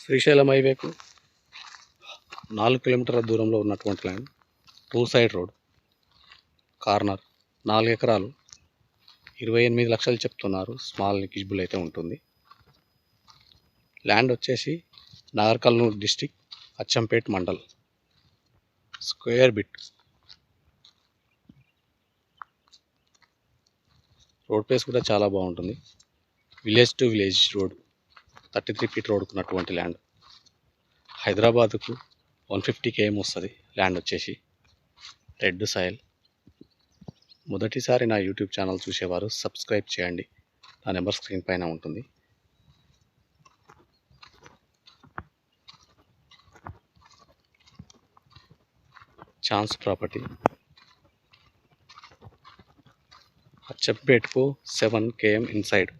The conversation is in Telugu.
శ్రీశైలం హైవేకు 4 కిలోమీటర్ల దూరంలో ఉన్నటువంటి ల్యాండ్, 2 సైడ్ రోడ్, కార్నర్, 4 ఎకరాలు, 28 లక్షలు చెప్తున్నారు. స్మాల్ నెగిజిబుల్ అయితే ఉంటుంది. ల్యాండ్ వచ్చేసి Nagar Kurnool district, Achampet mandal. Square bit. Road place కూడా చాలా బాగుంటుంది. Village to village road, 33 feet road ఉన్నటువంటి ల్యాండ్. హైదరాబాద్కు 150 km వస్తుంది ల్యాండ్ వచ్చేసి. Red soil. మొదటిసారి నా యూట్యూబ్ ఛానల్ చూసేవారు సబ్స్క్రైబ్ చేయండి. నా నెంబర్ స్క్రీన్ పైన ఉంటుంది. Chance property. అచ్చంపేట్కు 7 km ఇన్సైడ్.